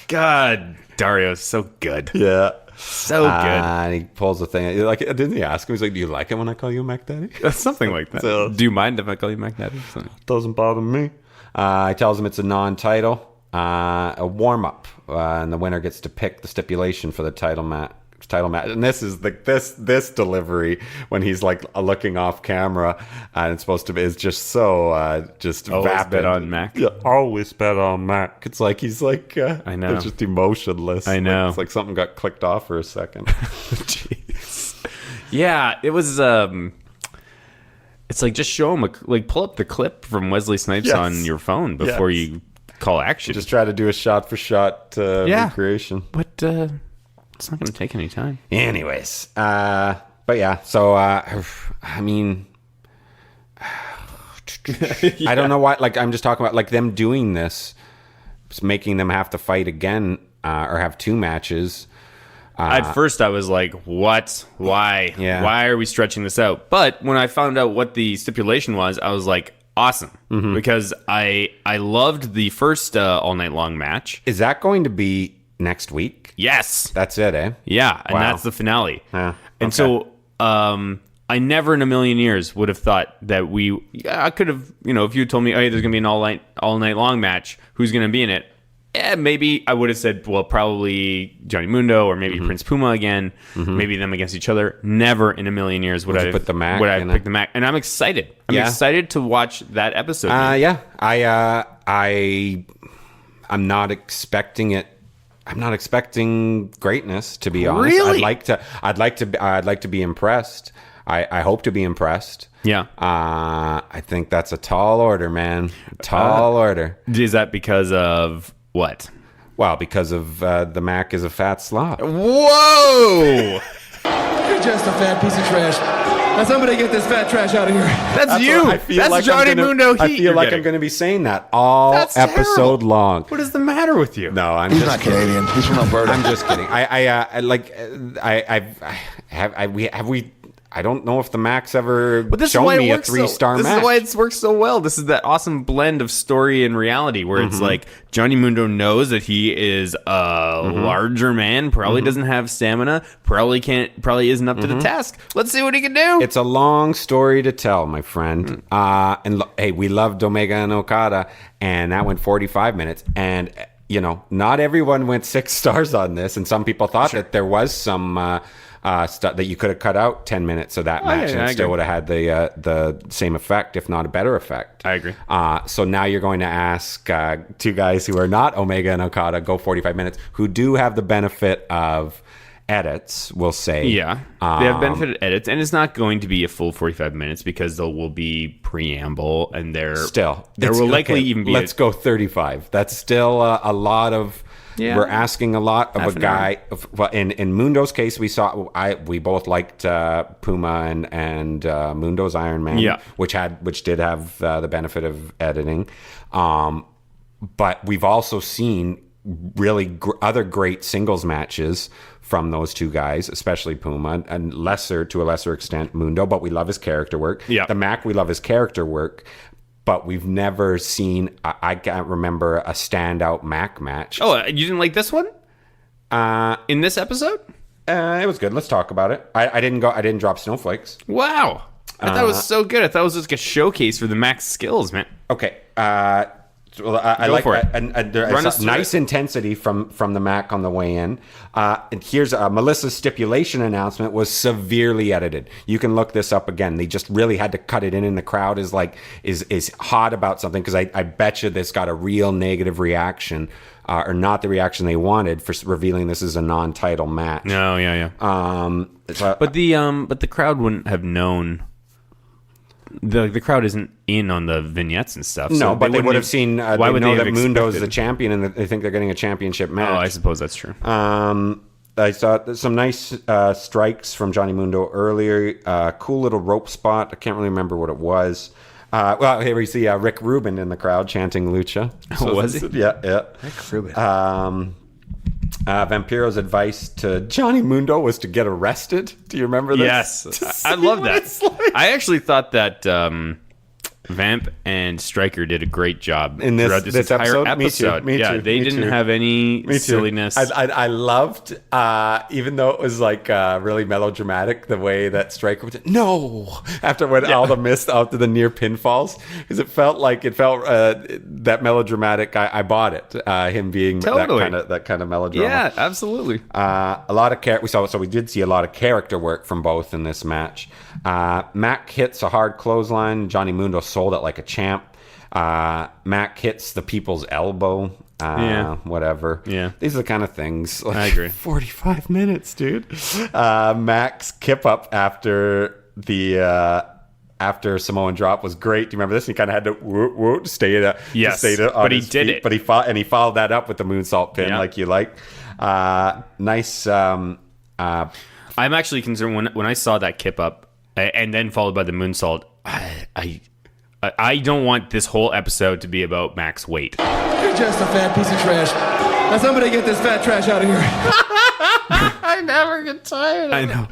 God, Dario's so good. Yeah. So good. And he pulls the thing. Like, didn't he ask him? He's like, do you like it when I call you Mac Daddy? Something like that. So, do you mind if I call you Mac Daddy? Doesn't bother me. He tells him it's a non-title, a warm-up, and the winner gets to pick the stipulation for the title title match. And this is this delivery when he's like looking off camera, and it's supposed to be, is just so just always vapid. bet on Mac. Yeah, always bet on Mac. It's like he's like I know, it's just emotionless. I know, like, it's like something got clicked off for a second. Jeez. Yeah, it was. It's like just show him pull up the clip from Wesley Snipes on your phone before you call action. Just try to do a shot for shot recreation, but it's not going to take any time. Anyways, but yeah. So I mean, I don't know why. Like I'm just talking about like them doing this, just making them have to fight again or have 2 matches. At first, I was like, what? Why? Yeah. Why are we stretching this out? But when I found out what the stipulation was, I was like, awesome. Mm-hmm. Because I loved the first All Night Long match. Is that going to be next week? Yes. That's it, eh? Yeah, and that's the finale. Yeah. And so I never in a million years would have thought that I could have, if you had told me, oh, hey, there's going to be an all night long match, who's going to be in it? Maybe I would have said, well, probably Johnny Mundo or maybe Prince Puma again, maybe them against each other. Never in a million years would I put the Mac. Would I pick the Mac? And I'm excited. I'm excited to watch that episode. Yeah, I'm not expecting it. I'm not expecting greatness, to be honest. Really? I'd like to be impressed. I hope to be impressed. Yeah. I think that's a tall order, man. Tall order. Is that because of what? Well, because of the Mac is a fat slob. Whoa! You're just a fat piece of trash. Now somebody get this fat trash out of here. That's you. That's like Johnny Mundo heat. I feel like I'm going to be saying that all episode long. What is the matter with you? No, He's not Canadian. He's from Alberta. I'm just kidding. I don't know if the Mac's ever shown me a 3-star match. This is why it's worked so well. This is that awesome blend of story and reality where it's like Johnny Mundo knows that he is a larger man, probably doesn't have stamina, probably isn't up to the task. Let's see what he can do. It's a long story to tell, my friend. Hey, we loved Omega and Okada, and that went 45 minutes. And, not everyone went 6 stars on this, and some people thought that there was some... stuff that you could have cut out 10 minutes of that match and it still would have had the same effect, if not a better effect. I agree. So now you're going to ask 2 guys who are not Omega and Okada go 45 minutes, who do have the benefit of edits, we'll say. Yeah, they have benefited edits, and it's not going to be a full 45 minutes because there will be preamble, and there will likely even be. Let's go 35. That's still a lot of. Yeah. We're asking a lot of a guy. Well, in Mundo's case, we both liked Puma and Mundo's Iron Man, which did have the benefit of editing. But we've also seen really other great singles matches from those 2 guys, especially Puma, and to a lesser extent Mundo. But we love his character work. Yeah. The Mac, we love his character work. But we've never seen, I can't remember a standout Mac match. Oh, you didn't like this one? In this episode? It was good. Let's talk about it. I didn't drop snowflakes. Wow. I thought it was so good. I thought it was just a showcase for the Mac's skills, man. Okay. I like a nice intensity from the Mac on the way in. And here's Melissa's stipulation announcement was severely edited. You can look this up again. They just really had to cut it in, and the crowd is hot about something because I bet you this got a real negative reaction, or not the reaction they wanted for revealing this as a non-title match. No, yeah. But the crowd wouldn't have known. The crowd isn't in on the vignettes and stuff. No, but they would have seen. Why would know they that Mundo's the champion, and they think they're getting a championship match. Oh, I suppose that's true. I saw some nice strikes from Johnny Mundo earlier. Cool little rope spot. I can't really remember what it was. Well, here we see Rick Rubin in the crowd chanting Lucha. So was he? Yeah. Rick Rubin. Vampiro's advice to Johnny Mundo was to get arrested. Do you remember this? Yes. I love that. Like. I actually thought that Vamp and Stryker did a great job in throughout this entire episode. Me too. They didn't have any silliness. I loved, even though it was like really melodramatic, the way that Stryker would say, no, after all the mist after the near pinfalls, because it felt that melodramatic. I bought it. Him being that kind of melodrama. Yeah, absolutely. A lot of we did see a lot of character work from both in this match. Mac hits a hard clothesline. Johnny Mundo sold it like a champ. Mac hits the people's elbow. Whatever. Yeah. These are the kind of things. Like, I agree. 45 minutes, dude. Mac's kip up after Samoan drop was great. Do you remember this? He kind of had to stay it. Yes, but he did it. But he followed that up with the moonsault pin, like you like. Nice. I'm actually concerned when I saw that kip up and then followed by the moonsault. I don't want this whole episode to be about Mac's weight. You're just a fat piece of trash. Now somebody get this fat trash out of here. I never get tired. I know,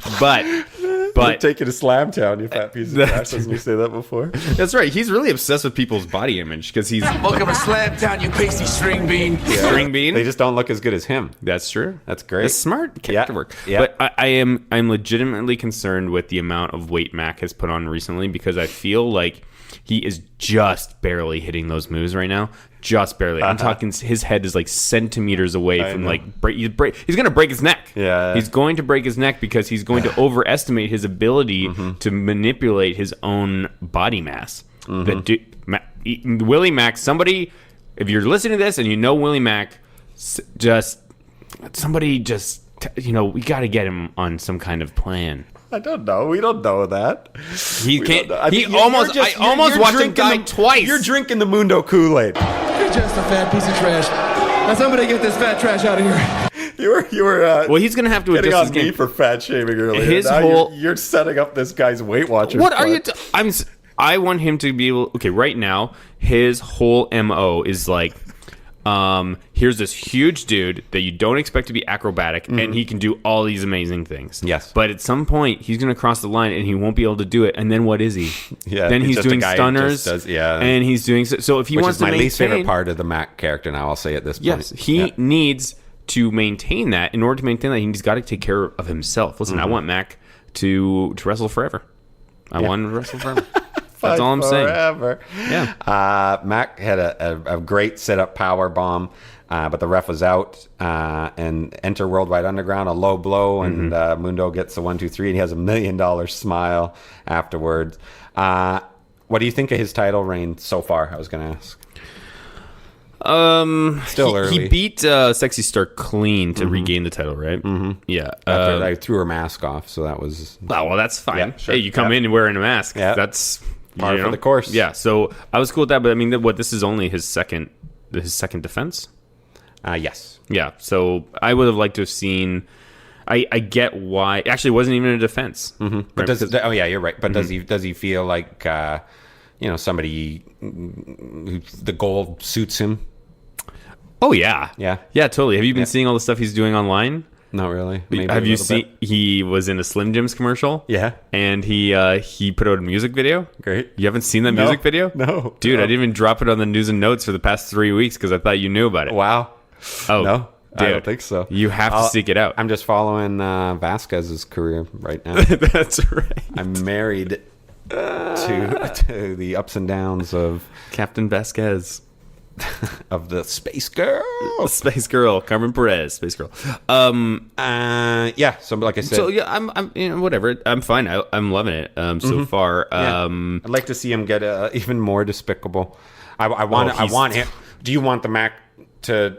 but take you to Slamtown, you fat piece of trash. Doesn't you say that before? That's right. He's really obsessed with people's body image because he's Welcome to Slamtown, you pasty string bean. String bean. They just don't look as good as him. That's true. That's great. It's smart character work. Yeah. But I'm legitimately concerned with the amount of weight Mac has put on recently because I feel like he is just barely hitting those moves right now. Just barely. I'm talking his head is like centimeters away from he's going to break his neck. Yeah. He's going to break his neck because he's going to overestimate his ability to manipulate his own body mass. Willie Mack, somebody, if you're listening to this and you know Willie Mack, we got to get him on some kind time. I don't know. We don't know that. He can't. I almost watched him die twice. You're drinking the Mundo Kool-Aid. You're just a fat piece of trash. Now somebody get this fat trash out of here. You were. Well, he's gonna have to getting adjust on his me game. for fat shaming earlier. His now whole. You're setting up this guy's Weight Watchers. What are you? I want him to be able. Okay, right now his whole MO is like. Here's this huge dude that you don't expect to be acrobatic, and he can do all these amazing things. Yes. But at some point, he's going to cross the line, and he won't be able to do it. And then what is he? Yeah. Then he's doing stunners. And he's doing... So if he wants to maintain... Which is my least favorite part of the Mac character now, I'll say at this point. Yes. He needs to maintain that. In order to maintain that, he's got to take care of himself. Listen, I want Mac to wrestle forever. I want him to wrestle forever. That's all I'm saying. Yeah. Mac had a great setup power bomb, but the ref was out. And enter Worldwide Underground, a low blow, and Mundo gets the 1, 2, 3, and he has $1 million smile afterwards. What do you think of his title reign so far? I was going to ask. Still early. He beat Sexy Star clean to regain the title, right? Mm-hmm. Yeah. After I threw her mask off, so that was... Oh, well, that's fine. Yeah, sure. Hey, you come in and wearing a mask. Yeah. That's... par for the course. Yeah, so I was cool with that, but I mean, this is only his second defense? Yes. Yeah, so I would have liked to have seen... I get why... Actually, it wasn't even a defense. Mm-hmm. But right? you're right. But does he feel like, somebody... the goal suits him? Oh, yeah. Yeah? Yeah, totally. Have you been seeing all the stuff he's doing online? Not really. Have you seen? He was in a Slim Jims commercial. Yeah, and he put out a music video. Great. You haven't seen that music video? No, dude. I didn't even drop it on the news and notes for the past 3 weeks because I thought you knew about it. Wow. Oh no, dude. I don't think so. You have to seek it out. I'm just following Vasquez's career right now. That's right. I'm married to the ups and downs of Captain Vasquez. Of the Space Girl, Carmen Perez, Space Girl. Yeah. So, like I said, so yeah, I'm whatever. I'm fine. I'm loving it. So far. I'd like to see him get even more despicable. I want him. Do you want the Mac to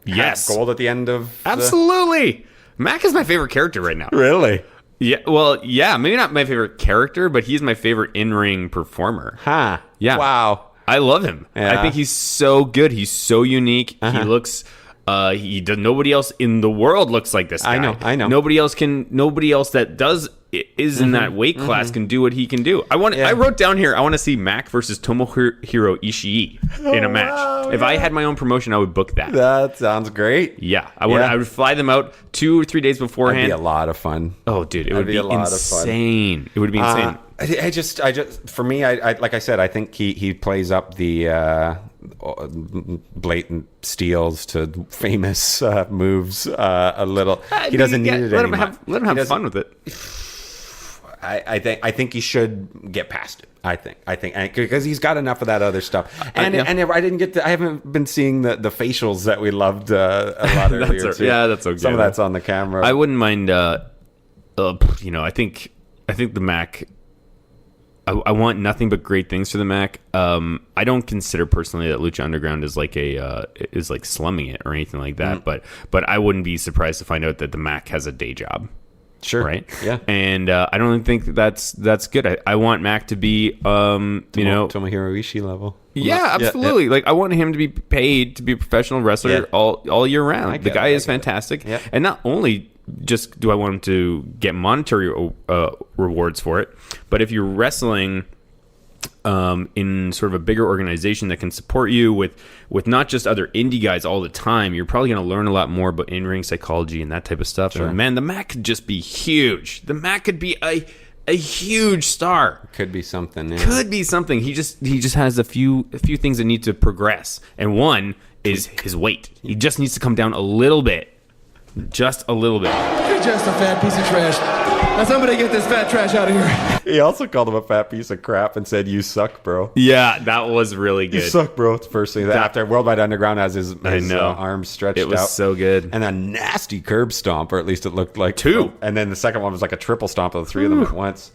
have gold at the end of? Absolutely. Mac is my favorite character right now. Really? Yeah. Well, yeah. Maybe not my favorite character, but he's my favorite in-ring performer. Huh. Yeah. Wow. I love him. Yeah. I think he's so good. He's so unique. He looks. Nobody else in the world looks like this guy. I know. Nobody else that is in that weight class can do what he can do. I wrote down here. I want to see Mac versus Tomohiro Ishii in a match. Wow, if I had my own promotion, I would book that. That sounds great. Yeah, I would fly them out 2 or 3 days beforehand. That'd be a lot of fun. Oh, dude, it would be insane. It would be insane. I just, for me, I like I said, I think he plays up the blatant steals to famous moves a little. He doesn't need it anymore. Let him have fun with it. I think he should get past it. I think because he's got enough of that other stuff. And I haven't been seeing the facials that we loved a lot earlier. That's okay. Some of that's on the camera. I wouldn't mind. I think the Mac. I want nothing but great things for the Mac. I don't consider personally that Lucha Underground is like slumming it or anything like that. But I wouldn't be surprised to find out that the Mac has a day job. Sure. Right. Yeah. And I don't think that's good. I want Mac to be Tomohiro Ishii level. Yeah, absolutely. Like I want him to be paid to be a professional wrestler all year round. The guy is fantastic. Yeah. And not only just do I want him to get monetary rewards for it, but if you're wrestling in sort of a bigger organization that can support you with not just other indie guys all the time, you're probably going to learn a lot more about in-ring psychology and that type of stuff. Sure. And man, the Mac could just be huge. The Mac could be a huge star. Could be something. Yeah. Could be something. He just has a few things that need to progress, and one is his weight. He just needs to come down a little bit. Just a little bit. You're just a fat piece of trash. Now somebody get this fat trash out of here. He also called him a fat piece of crap and said, "You suck, bro." Yeah, that was really good. You suck, bro. It's the first thing. After Worldwide Underground has his arms stretched out. It was so good. And a nasty curb stomp, or at least it looked like two. And then the second one was like a triple stomp of the three of them at once.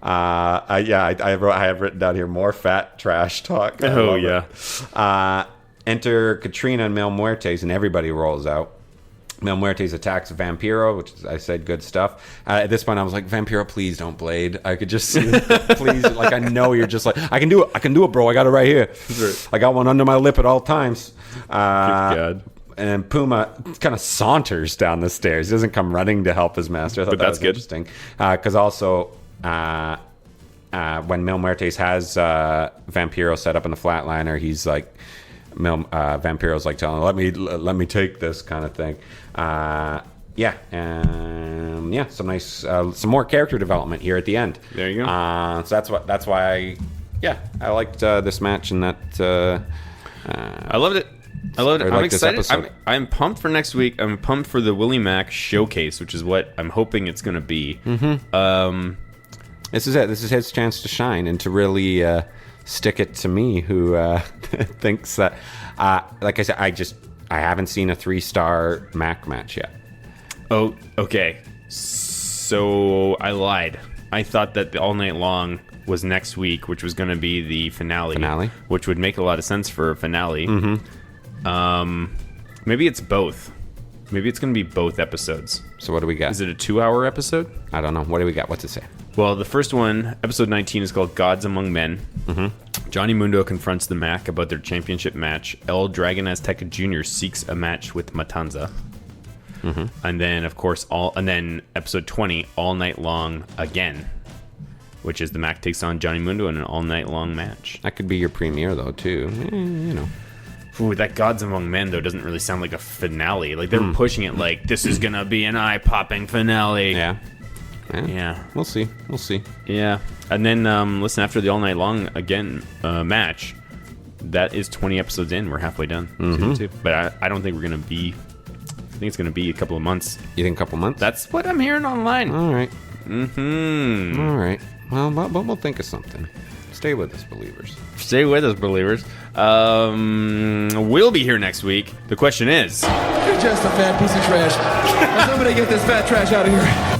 I have written down here more fat trash talk. Oh, yeah. Enter Katrina and Mil Muertes, and everybody rolls out. Mil Muertes attacks Vampiro, which is, I said, good stuff. At this point, I was like, Vampiro, please don't blade. I could just see please. Like, I know you're just like, I can do it, bro. I got it right here. I got one under my lip at all times. Good God. And Puma kind of saunters down the stairs. He doesn't come running to help his master. I thought that was interesting. Because also, when Mil Muertes has Vampiro set up in the flatliner, he's like, Vampiro's like telling him, let me take this kind of thing. Some nice some more character development here at the end. There you go. So that's why I liked this match, and that I loved it. I'm excited. I'm pumped for next week. I'm pumped for the Willie Mack showcase, which is what I'm hoping it's going to be. Mm-hmm. This is it. This is his chance to shine and to really stick it to me, who thinks that, like I said, I haven't seen a 3-star Mac match yet. Oh, okay. So I lied. I thought that the All Night Long was next week, which was going to be the finale, which would make a lot of sense for a finale. Mm-hmm. Maybe it's both. Maybe it's going to be both episodes. So what do we got? Is it a 2-hour episode? I don't know. What do we got? What's it say? Well, the first one, episode 19, is called Gods Among Men. Mm-hmm. Johnny Mundo confronts the Mac about their championship match. El Dragon Azteca Jr. seeks a match with Matanza. Mm-hmm. And then, of course, episode 20, All Night Long again, which is the Mac takes on Johnny Mundo in an all night long match. That could be your premiere, though, too. You know. Ooh, that Gods Among Men, though, doesn't really sound like a finale. Like, they're pushing it like, this is going to be an eye-popping finale. Yeah. We'll see. Yeah. And then, listen, after the All Night Long again match, that is 20 episodes in. We're halfway done. Mm-hmm. But I don't think we're going to be... I think it's going to be a couple of months. You think a couple months? That's what I'm hearing online. All right. Mm-hmm. All right. Well, but we'll think of something. Stay with us, believers. Stay with us, believers. We'll be here next week. The question is... You're just a fat piece of trash. Now somebody get this fat trash out of here.